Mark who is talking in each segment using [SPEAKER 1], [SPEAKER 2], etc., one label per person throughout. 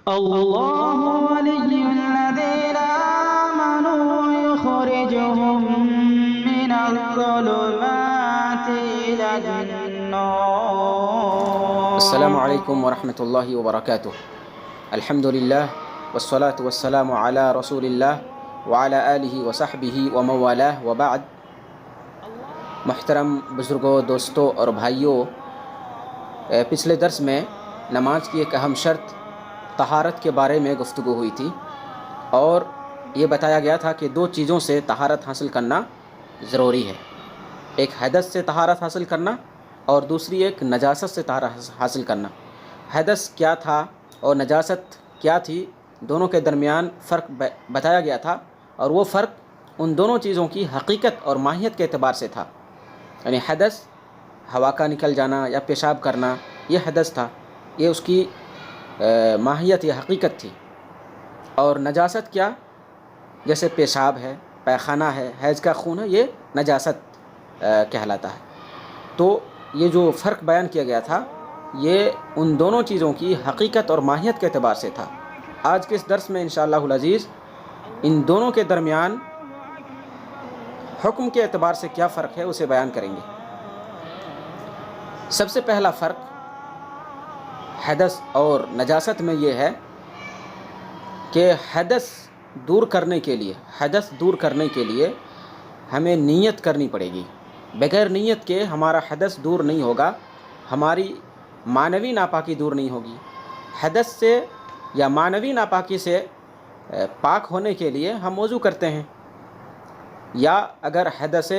[SPEAKER 1] الله ولي الذين آمنوا يخرجهم من الظلمات إلى النور.
[SPEAKER 2] السلام علیکم ورحمۃ اللہ وبرکاتہ. الحمد للہ والصلاة والسلام علی رسول اللہ وعلی آلہ وصحبہ ومن والاه وبعد. محترم بزرگوں، دوستوں اور بھائیوں، پچھلے درس میں نماز کی ایک اہم شرط طہارت کے بارے میں گفتگو ہوئی تھی، اور یہ بتایا گیا تھا کہ دو چیزوں سے طہارت حاصل کرنا ضروری ہے. ایک حدث سے طہارت حاصل کرنا اور دوسری ایک نجاست سے طہارت حاصل کرنا. حدث کیا تھا اور نجاست کیا تھی، دونوں کے درمیان فرق بتایا گیا تھا، اور وہ فرق ان دونوں چیزوں کی حقیقت اور ماہیت کے اعتبار سے تھا. یعنی حدث ہوا کا نکل جانا یا پیشاب کرنا، یہ حدث تھا، یہ اس کی ماہیت یا حقیقت تھی. اور نجاست کیا؟ جیسے پیشاب ہے، پیخانہ ہے، حیض کا خون ہے، یہ نجاست کہلاتا ہے. تو یہ جو فرق بیان کیا گیا تھا، یہ ان دونوں چیزوں کی حقیقت اور ماہیت کے اعتبار سے تھا. آج کے اس درس میں انشاءاللہ العزیز ان دونوں کے درمیان حکم کے اعتبار سے کیا فرق ہے اسے بیان کریں گے. سب سے پہلا فرق حدث اور نجاست میں یہ ہے کہ حدث دور کرنے کے لیے ہمیں نیت کرنی پڑے گی. بغیر نیت کے ہمارا حدث دور نہیں ہوگا، ہماری معنوی ناپاکی دور نہیں ہوگی. حدث سے یا معنوی ناپاکی سے پاک ہونے کے لیے ہم وضو کرتے ہیں، یا اگر حدث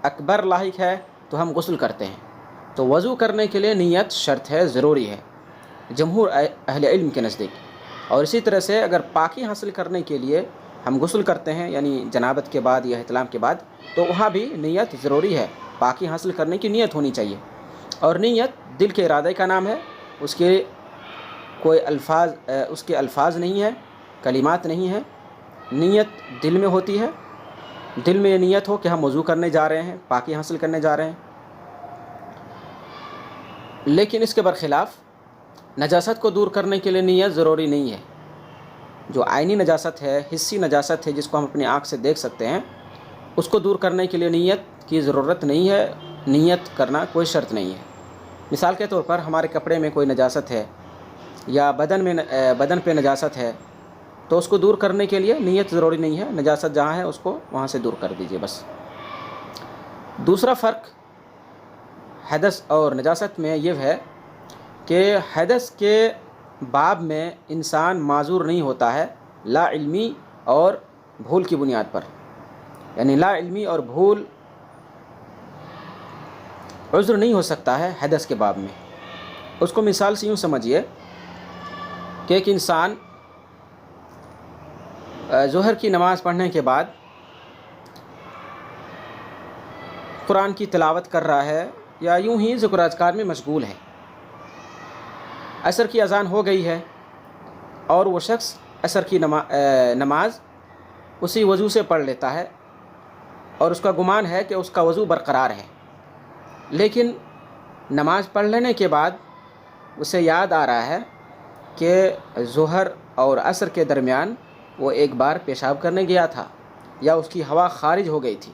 [SPEAKER 2] اکبر لاحق ہے تو ہم غسل کرتے ہیں. تو وضو کرنے کے لیے نیت شرط ہے، ضروری ہے جمہور اہل علم کے نزدیک. اور اسی طرح سے اگر پاکی حاصل کرنے کے لیے ہم غسل کرتے ہیں، یعنی جنابت کے بعد یا احتلام کے بعد، تو وہاں بھی نیت ضروری ہے. پاکی حاصل کرنے کی نیت ہونی چاہیے. اور نیت دل کے ارادے کا نام ہے، اس کے الفاظ نہیں ہے، کلمات نہیں ہے. نیت دل میں ہوتی ہے. دل میں یہ نیت ہو کہ ہم وضو کرنے جا رہے ہیں، پاکی حاصل کرنے جا رہے ہیں. لیکن اس کے برخلاف نجاست کو دور کرنے کے لیے نیت ضروری نہیں ہے. جو عینی نجاست ہے، حسی نجاست ہے، جس کو ہم اپنی آنکھ سے دیکھ سکتے ہیں، اس کو دور کرنے کے لیے نیت کی ضرورت نہیں ہے. نیت کرنا کوئی شرط نہیں ہے. مثال کے طور پر ہمارے کپڑے میں کوئی نجاست ہے یا بدن پہ نجاست ہے، تو اس کو دور کرنے کے لیے نیت ضروری نہیں ہے. نجاست جہاں ہے اس کو وہاں سے دور کر دیجئے بس. دوسرا فرق حدث اور نجاست میں یہ ہے کہ حدث کے باب میں انسان معذور نہیں ہوتا ہے لا علمی اور بھول کی بنیاد پر. یعنی لا علمی اور بھول عذر نہیں ہو سکتا ہے حدث کے باب میں. اس کو مثال سے یوں سمجھیے کہ ایک انسان ظہر کی نماز پڑھنے کے بعد قرآن کی تلاوت کر رہا ہے یا یوں ہی ذکر اذکار میں مشغول ہے. عصر کی اذان ہو گئی ہے اور وہ شخص عصر کی نماز اسی وضو سے پڑھ لیتا ہے، اور اس کا گمان ہے کہ اس کا وضو برقرار ہے. لیکن نماز پڑھ لینے کے بعد اسے یاد آ رہا ہے کہ ظہر اور عصر کے درمیان وہ ایک بار پیشاب کرنے گیا تھا، یا اس کی ہوا خارج ہو گئی تھی.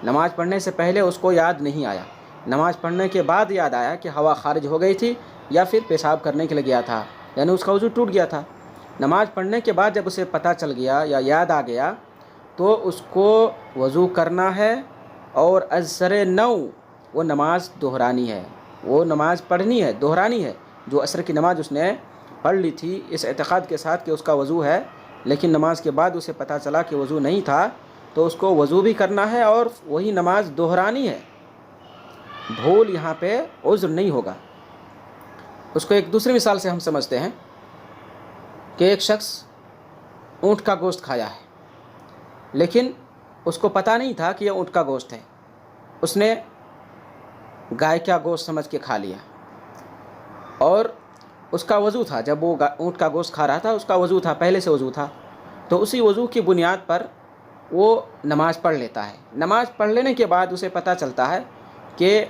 [SPEAKER 2] نماز پڑھنے سے پہلے اس کو یاد نہیں آیا، نماز پڑھنے کے بعد یاد آیا کہ ہوا خارج ہو گئی تھی یا پھر پیشاب کرنے کے لیے گیا تھا، یعنی اس کا وضو ٹوٹ گیا تھا. نماز پڑھنے کے بعد جب اسے پتہ چل گیا یا یاد آ گیا تو اس کو وضو کرنا ہے، اور ازسر نو وہ نماز دہرانی ہے، وہ نماز پڑھنی ہے، دہرانی ہے. جو عصر کی نماز اس نے پڑھ لی تھی اس اعتقاد کے ساتھ کہ اس کا وضو ہے، لیکن نماز کے بعد اسے پتہ چلا کہ وضو نہیں تھا، تو اس کو وضو بھی کرنا ہے اور وہی نماز دہرانی ہے. بھول یہاں پہ عذر نہیں ہوگا. اس کو ایک دوسری مثال سے ہم سمجھتے ہیں کہ ایک شخص اونٹ کا گوشت کھایا ہے، لیکن اس کو پتہ نہیں تھا کہ یہ اونٹ کا گوشت ہے. اس نے گائے کا گوشت سمجھ کے کھا لیا، اور اس کا وضو تھا. جب وہ اونٹ کا گوشت کھا رہا تھا اس کا وضو تھا، پہلے سے وضو تھا. تو اسی وضو کی بنیاد پر وہ نماز پڑھ لیتا ہے. نماز پڑھ لینے کے بعد اسے پتہ چلتا ہے کہ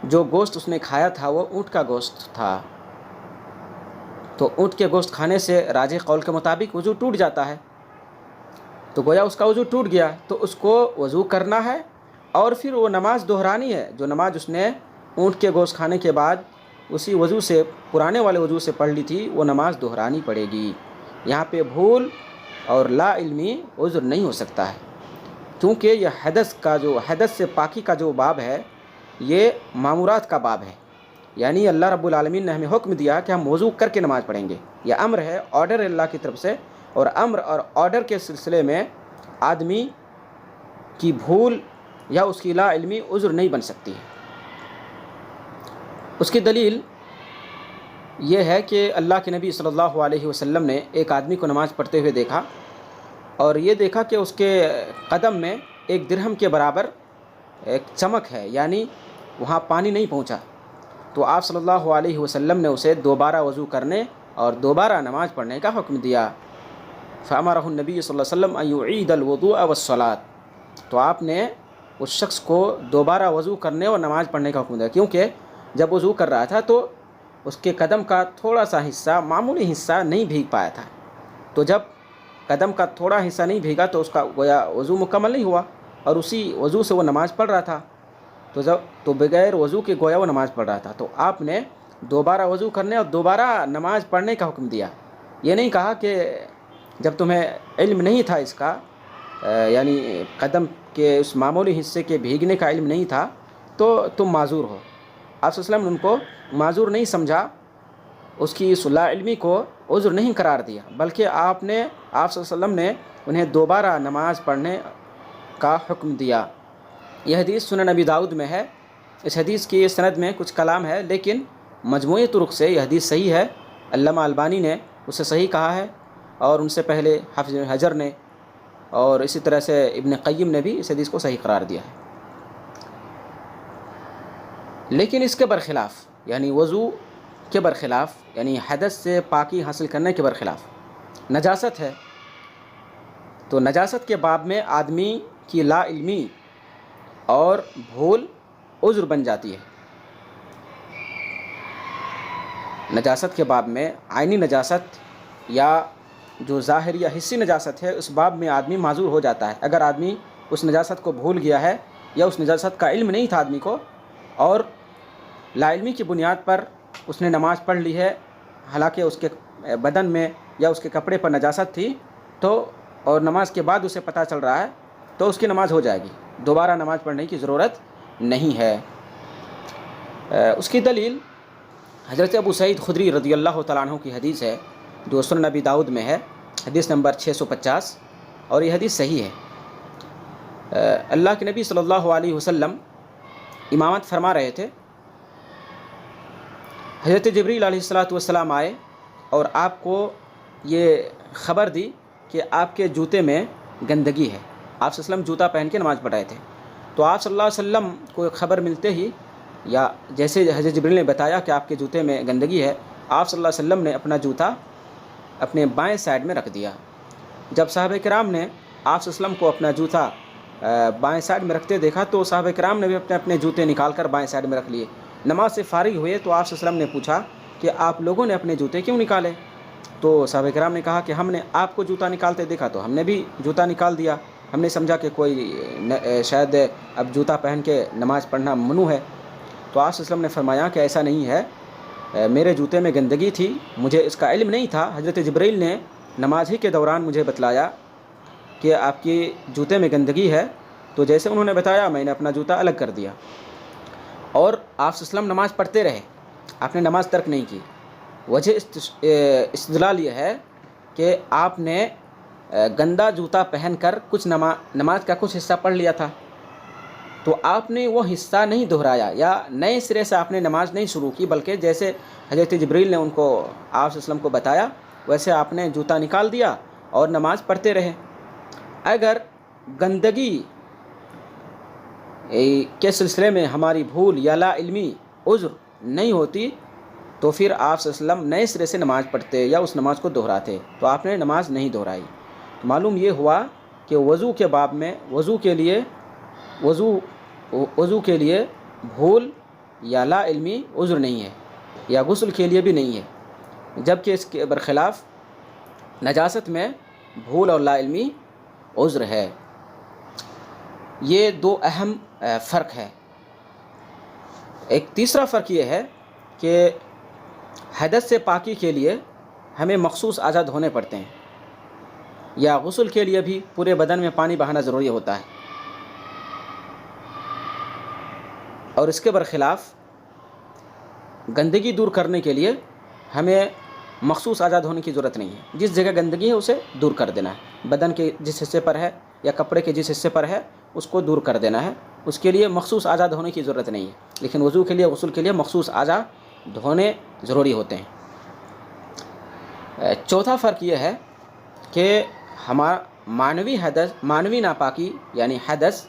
[SPEAKER 2] جو گوشت اس نے کھایا تھا وہ اونٹ کا گوشت تھا. تو اونٹ کے گوشت کھانے سے راجح قول کے مطابق وضو ٹوٹ جاتا ہے، تو گویا اس کا وضو ٹوٹ گیا، تو اس کو وضو کرنا ہے اور پھر وہ نماز دہرانی ہے، جو نماز اس نے اونٹ کے گوشت کھانے کے بعد اسی وضو سے، پرانے والے وضو سے پڑھ لی تھی، وہ نماز دہرانی پڑے گی۔ یہاں پہ بھول اور لا علمی عذر نہیں ہو سکتا ہے، کیونکہ یہ حدث سے پاکی کا جو باب ہے یہ مامورات کا باب ہے، یعنی اللہ رب العالمین نے ہمیں حکم دیا کہ ہم وضو کر کے نماز پڑھیں گے، یہ امر ہے، آرڈر ہے اللہ کی طرف سے، اور امر اور آرڈر کے سلسلے میں آدمی کی بھول یا اس کی لا علمی عذر نہیں بن سکتی ہے۔ اس کی دلیل یہ ہے کہ اللہ کے نبی صلی اللہ علیہ وسلم نے ایک آدمی کو نماز پڑھتے ہوئے دیکھا، اور یہ دیکھا کہ اس کے قدم میں ایک درہم کے برابر ایک چمک ہے، یعنی وہاں پانی نہیں پہنچا، تو آپ صلی اللہ علیہ وسلم نے اسے دوبارہ وضو کرنے اور دوبارہ نماز پڑھنے کا حکم دیا۔ فَأَمَرَهُ النبی صلی اللہ علیہ وسلم أَن يُعِيدَ الْوُضُوءَ وَالصَّلَاةَ، تو آپ نے اس شخص کو دوبارہ وضو کرنے اور نماز پڑھنے کا حکم دیا، کیونکہ جب وضو کر رہا تھا تو اس کے قدم کا تھوڑا سا حصہ، معمولی حصہ نہیں بھیگ پایا تھا، تو جب قدم کا تھوڑا حصہ نہیں بھیگا تو اس کا گویا وضو مکمل نہیں ہوا، اور اسی وضو سے وہ نماز پڑھ رہا تھا، تو بغیر وضو کے گویا وہ نماز پڑھ رہا تھا، تو آپ نے دوبارہ وضو کرنے اور دوبارہ نماز پڑھنے کا حکم دیا۔ یہ نہیں کہا کہ جب تمہیں علم نہیں تھا اس کا، یعنی قدم کے اس معمولی حصے کے بھیگنے کا علم نہیں تھا تو تم معذور ہو۔ آپ صلی اللہ علیہ وسلم نے ان کو معذور نہیں سمجھا، اس کی اس لا علمی کو عذر نہیں قرار دیا، بلکہ آپ صلی اللہ علیہ وسلم نے انہیں دوبارہ نماز پڑھنے کا حکم دیا۔ یہ حدیث سنن نبی داؤد میں ہے، اس حدیث کی سند میں کچھ کلام ہے، لیکن مجموعی طرق سے یہ حدیث صحیح ہے۔ علامہ البانی نے اسے صحیح کہا ہے، اور ان سے پہلے حافظ ابن حجر نے، اور اسی طرح سے ابن قیم نے بھی اس حدیث کو صحیح قرار دیا ہے۔ لیکن اس کے برخلاف، یعنی وضو کے برخلاف، یعنی حدث سے پاکی حاصل کرنے کے برخلاف نجاست ہے، تو نجاست کے باب میں آدمی کی لا علمی اور بھول عذر بن جاتی ہے۔ نجاست کے باب میں عینی نجاست یا جو ظاہری یا حسی نجاست ہے، اس باب میں آدمی معذور ہو جاتا ہے۔ اگر آدمی اس نجاست کو بھول گیا ہے یا اس نجاست کا علم نہیں تھا آدمی کو، اور لا علمی کی بنیاد پر اس نے نماز پڑھ لی ہے، حالانکہ اس کے بدن میں یا اس کے کپڑے پر نجاست تھی، تو اور نماز کے بعد اسے پتہ چل رہا ہے، تو اس کی نماز ہو جائے گی، دوبارہ نماز پڑھنے کی ضرورت نہیں ہے۔ اس کی دلیل حضرت ابو سعید خدری رضی اللہ تعالیٰ عنہ کی حدیث ہے، جو سنن نبی داؤد میں ہے، حدیث نمبر 650، اور یہ حدیث صحیح ہے۔ اللہ کے نبی صلی اللہ علیہ وسلم امامت فرما رہے تھے، حضرت جبریل علیہ السلام آئے اور آپ کو یہ خبر دی کہ آپ کے جوتے میں گندگی ہے۔ آپ صلی اللہ علیہ وسلم جوتا پہن کے نماز پڑھ رہے تھے، تو آپ صلی اللہ علیہ وسلم کو خبر ملتے ہی، یا جیسے حضرت جبریل نے بتایا کہ آپ کے جوتے میں گندگی ہے، آپ صلی اللہ علیہ وسلم نے اپنا جوتا اپنے بائیں سائڈ میں رکھ دیا۔ جب صحابہ کرام نے آپ صلی اللہ علیہ وسلم کو اپنا جوتا بائیں سائڈ میں رکھتے دیکھا، تو صحابہ کرام نے بھی اپنے جوتے نکال کر بائیں سائڈ میں رکھ لیے۔ نماز سے فارغ ہوئے تو آپ صلی اللہ علیہ وسلم نے پوچھا کہ آپ لوگوں نے اپنے جوتے کیوں نکالے؟ تو صحابہ کرام نے کہا کہ ہم نے آپ کو جوتا نکالتے دیکھا تو ہم نے بھی جوتا نکال دیا، ہم نے سمجھا کہ کوئی شاید اب جوتا پہن کے نماز پڑھنا ممنوع ہے۔ تو آپ صلی اللہ علیہ وسلم نے فرمایا کہ ایسا نہیں ہے، میرے جوتے میں گندگی تھی، مجھے اس کا علم نہیں تھا، حضرت جبرائیل نے نماز ہی کے دوران مجھے بتلایا کہ آپ کی جوتے میں گندگی ہے، تو جیسے انہوں نے بتایا میں نے اپنا جوتا الگ کر دیا۔ اور آپ صلی اللہ علیہ وسلم نماز پڑھتے رہے، آپ نے نماز ترک نہیں کی۔ وجہ استدلال یہ ہے کہ آپ نے گندا جوتا پہن کر کچھ نماز کا کچھ حصہ پڑھ لیا تھا، تو آپ نے وہ حصہ نہیں دہرایا یا نئے سرے سے آپ نے نماز نہیں شروع کی، بلکہ جیسے حضرت جبریل نے ان کو آپ صلی اللہ علیہ وسلم کو بتایا ویسے آپ نے جوتا نکال دیا اور نماز پڑھتے رہے۔ اگر گندگی کے سلسلے میں ہماری بھول یا لا علمی عذر نہیں ہوتی تو پھر آپ صلی اللہ علیہ وسلم نئے سرے سے نماز پڑھتے یا اس نماز کو دہراتے، تو آپ نے نماز نہیں دہرائی۔ معلوم یہ ہوا کہ وضو کے باب میں وضو کے لیے بھول یا لا علمی عذر نہیں ہے، یا غسل کے لیے بھی نہیں ہے۔ جبکہ اس کے برخلاف نجاست میں بھول اور لا علمی عذر ہے۔ یہ دو اہم فرق ہے۔ ایک تیسرا فرق یہ ہے کہ حدث سے پاکی کے لیے ہمیں مخصوص اعضاء دھونے پڑتے ہیں، یا غسل کے لیے بھی پورے بدن میں پانی بہانا ضروری ہوتا ہے، اور اس کے برخلاف گندگی دور کرنے کے لیے ہمیں مخصوص اعضاء دھونے کی ضرورت نہیں ہے۔ جس جگہ گندگی ہے اسے دور کر دینا ہے، بدن کے جس حصے پر ہے یا کپڑے کے جس حصے پر ہے اس کو دور کر دینا ہے، اس کے لیے مخصوص اعضاء دھونے کی ضرورت نہیں ہے۔ لیکن وضو کے لیے، غسل کے لیے مخصوص اعضاء دھونے ضروری ہوتے ہیں۔ چوتھا فرق یہ ہے کہ ہمارا معنوی ناپاکی یعنی حدث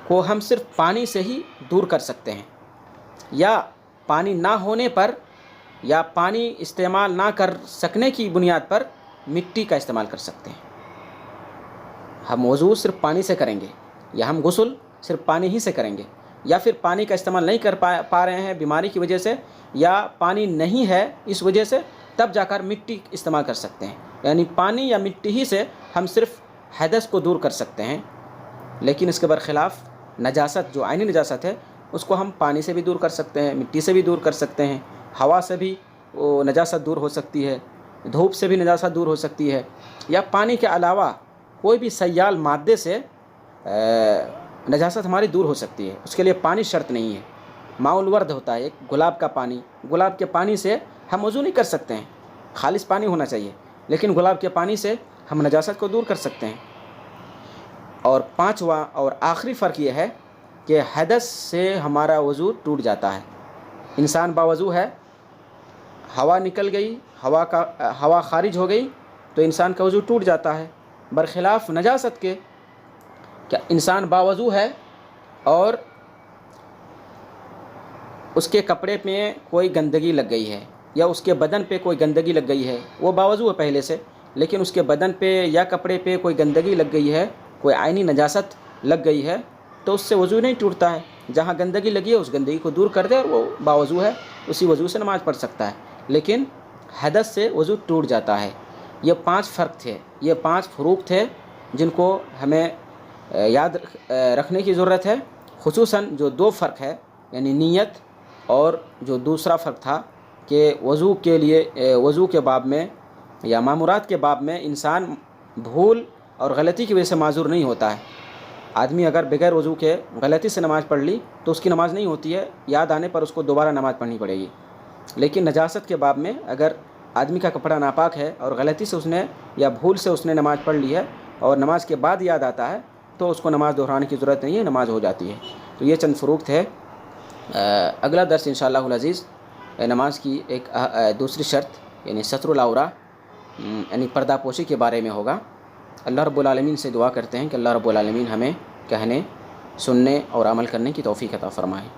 [SPEAKER 2] کو ہم صرف پانی سے ہی دور کر سکتے ہیں، یا پانی نہ ہونے پر یا پانی استعمال نہ کر سکنے کی بنیاد پر مٹی کا استعمال کر سکتے ہیں۔ ہم وضو صرف پانی سے کریں گے، یا ہم غسل صرف پانی ہی سے کریں گے، یا پھر پانی کا استعمال نہیں کر پا رہے ہیں بیماری کی وجہ سے، یا پانی نہیں ہے اس وجہ سے، تب جا کر مٹی استعمال کر سکتے ہیں۔ یعنی پانی یا مٹی ہی سے ہم صرف حدث کو دور کر سکتے ہیں۔ لیکن اس کے برخلاف نجاست، جو عینی نجاست ہے، اس کو ہم پانی سے بھی دور کر سکتے ہیں، مٹی سے بھی دور کر سکتے ہیں، ہوا سے بھی وہ نجاست دور ہو سکتی ہے، دھوپ سے بھی نجاست دور ہو سکتی ہے، یا پانی کے علاوہ کوئی بھی سیال مادے سے نجاست ہماری دور ہو سکتی ہے۔ اس کے لیے پانی شرط نہیں ہے۔ ماء الورد ہوتا ہے ایک گلاب کا پانی، گلاب کے پانی سے ہم وضو نہیں کر سکتے ہیں، خالص پانی ہونا چاہیے، لیکن گلاب کے پانی سے ہم نجاست کو دور کر سکتے ہیں۔ اور پانچواں اور آخری فرق یہ ہے کہ حدث سے ہمارا وضو ٹوٹ جاتا ہے۔ انسان باوضو ہے، ہوا نکل گئی، ہوا خارج ہو گئی تو انسان کا وضو ٹوٹ جاتا ہے، برخلاف نجاست کے کہ انسان باوضو ہے اور اس کے کپڑے میں کوئی گندگی لگ گئی ہے یا اس کے بدن پہ کوئی گندگی لگ گئی ہے، وہ باوضو ہے پہلے سے، لیکن اس کے بدن پہ یا کپڑے پہ کوئی گندگی لگ گئی ہے، کوئی عینی نجاست لگ گئی ہے، تو اس سے وضو نہیں ٹوٹتا ہے۔ جہاں گندگی لگی ہے اس گندگی کو دور کر دے اور وہ باوضو ہے، اسی وضو سے نماز پڑھ سکتا ہے، لیکن حدث سے وضو ٹوٹ جاتا ہے۔ یہ 5 فرق تھے، یہ 5 فروق تھے جن کو ہمیں یاد رکھنے کی ضرورت ہے، خصوصاً جو 2 فرق ہے یعنی نیت، اور جو دوسرا فرق تھا کہ وضو کے لیے وضو کے باب میں یا مامورات کے باب میں انسان بھول اور غلطی کی وجہ سے معذور نہیں ہوتا ہے۔ آدمی اگر بغیر وضو کے غلطی سے نماز پڑھ لی تو اس کی نماز نہیں ہوتی ہے، یاد آنے پر اس کو دوبارہ نماز پڑھنی پڑے گی۔ لیکن نجاست کے باب میں اگر آدمی کا کپڑا ناپاک ہے اور غلطی سے اس نے یا بھول سے اس نے نماز پڑھ لی ہے اور نماز کے بعد یاد آتا ہے تو اس کو نماز دہرانے کی ضرورت نہیں ہے، نماز ہو جاتی ہے۔ تو یہ چند فروق تھے۔ اگلا درس انشاءاللہ العزیز نماز کی ایک دوسری شرط یعنی ستر العورہ یعنی پردہ پوشی کے بارے میں ہوگا۔ اللہ رب العالمین سے دعا کرتے ہیں کہ اللہ رب العالمین ہمیں کہنے، سننے اور عمل کرنے کی توفیق عطا فرمائے۔